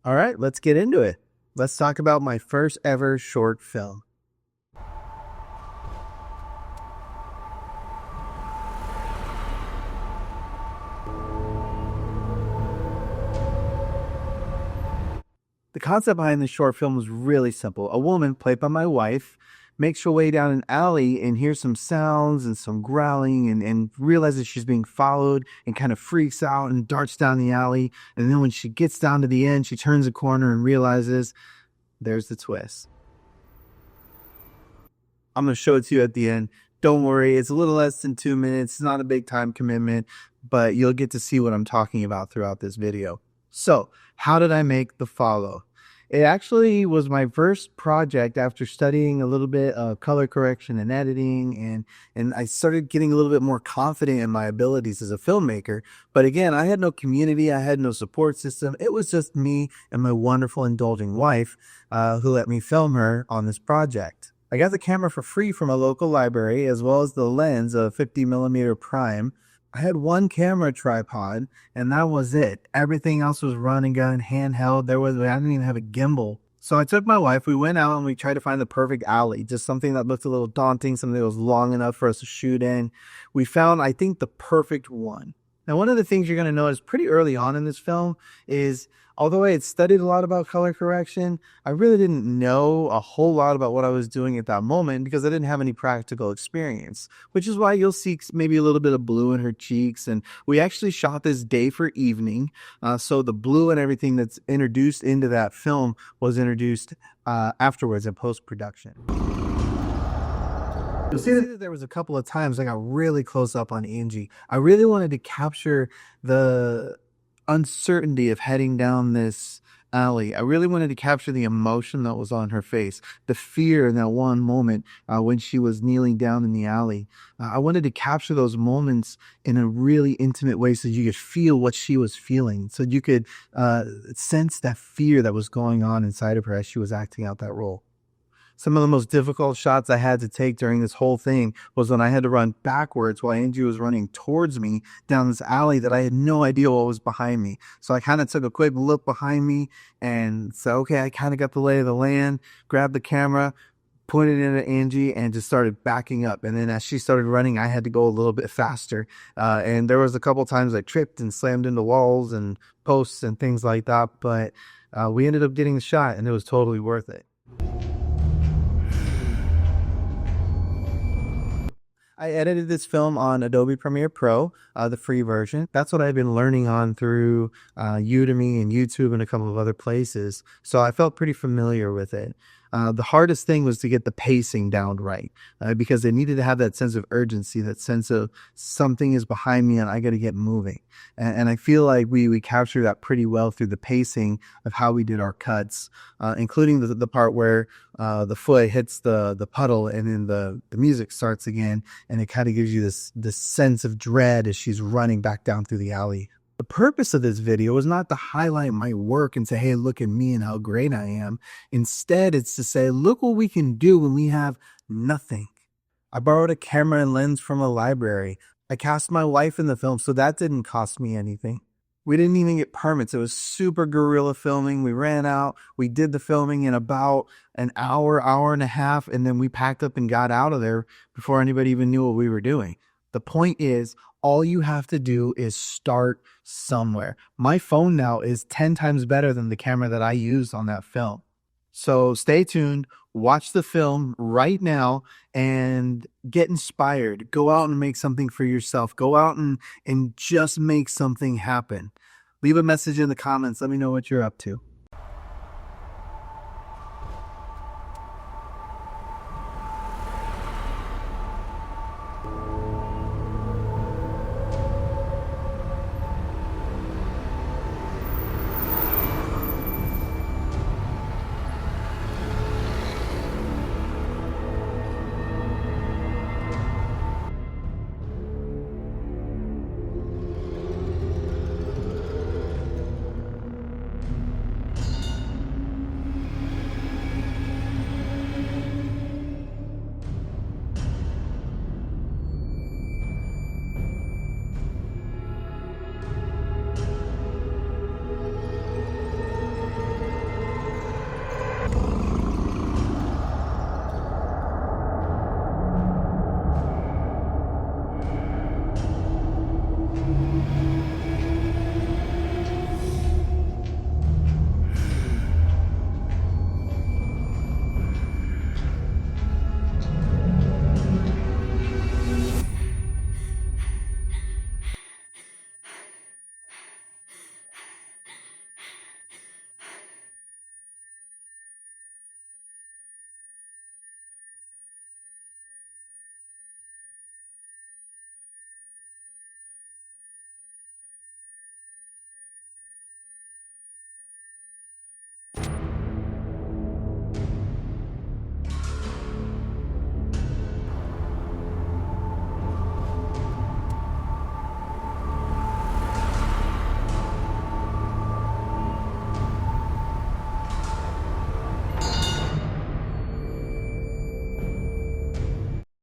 All right, let's get into it. Let's talk about my first ever short film. The concept behind this short film was really simple. A woman, played by my wife, makes her way down an alley and hears some sounds and some growling and realizes she's being followed and kind of freaks out and darts down the alley. And then when she gets down to the end, she turns a corner and realizes there's the twist. I'm going to show it to you at the end. Don't worry, it's a little less than 2 minutes. It's not a big time commitment, but you'll get to see what I'm talking about throughout this video. So, how did I make The Follow? It actually was my first project after studying a little bit of color correction and editing, and I started getting a little bit more confident in my abilities as a filmmaker. But again, I had no community, I had no support system. It was just me and my wonderful indulging wife who let me film her on this project. I got the camera for free from a local library, as well as the lens of 50mm prime. I had one camera tripod, and that was it. Everything else was run and gun, handheld. I didn't even have a gimbal. So I took my wife, we went out and we tried to find the perfect alley, just something that looked a little daunting, something that was long enough for us to shoot in. We found, I think, the perfect one. Now, one of the things you're going to notice pretty early on in this film is, although I had studied a lot about color correction, I really didn't know a whole lot about what I was doing at that moment because I didn't have any practical experience, which is why you'll see maybe a little bit of blue in her cheeks. And we actually shot this day for evening. So the blue and everything that's introduced into that film was introduced afterwards in post-production. You'll see that there was a couple of times I got really close up on Angie. I really wanted to capture the uncertainty of heading down this alley. I really wanted to capture the emotion that was on her face, the fear in that one moment when she was kneeling down in the alley. I wanted to capture those moments in a really intimate way so you could feel what she was feeling, so you could sense that fear that was going on inside of her as she was acting out that role. Some of the most difficult shots I had to take during this whole thing was when I had to run backwards while Angie was running towards me down this alley that I had no idea what was behind me. So I kind of took a quick look behind me and said, okay, I kind of got the lay of the land, grabbed the camera, pointed it at Angie, and just started backing up. And then as she started running, I had to go a little bit faster. And there was a couple times I tripped and slammed into walls and posts and things like that. But we ended up getting the shot, and it was totally worth it. I edited this film on Adobe Premiere Pro, the free version. That's what I've been learning on through Udemy and YouTube and a couple of other places. So I felt pretty familiar with it. The hardest thing was to get the pacing down right because they needed to have that sense of urgency, that sense of something is behind me and I got to get moving. And I feel like we captured that pretty well through the pacing of how we did our cuts, including the part where the foot hits the puddle and then the music starts again. And it kind of gives you this sense of dread as she's running back down through the alley. The purpose of this video is not to highlight my work and say, hey, look at me and how great I am. Instead, it's to say, look what we can do when we have nothing. I borrowed a camera and lens from a library. I cast my wife in the film, so that didn't cost me anything. We didn't even get permits. It was super guerrilla filming. We ran out. We did the filming in about an hour, hour and a half, and then we packed up and got out of there before anybody even knew what we were doing. The point is, all you have to do is start somewhere. My phone now is 10 times better than the camera that I used on that film. So stay tuned, watch the film right now, and get inspired. Go out and make something for yourself. Go out and just make something happen. Leave a message in the comments. Let me know what you're up to.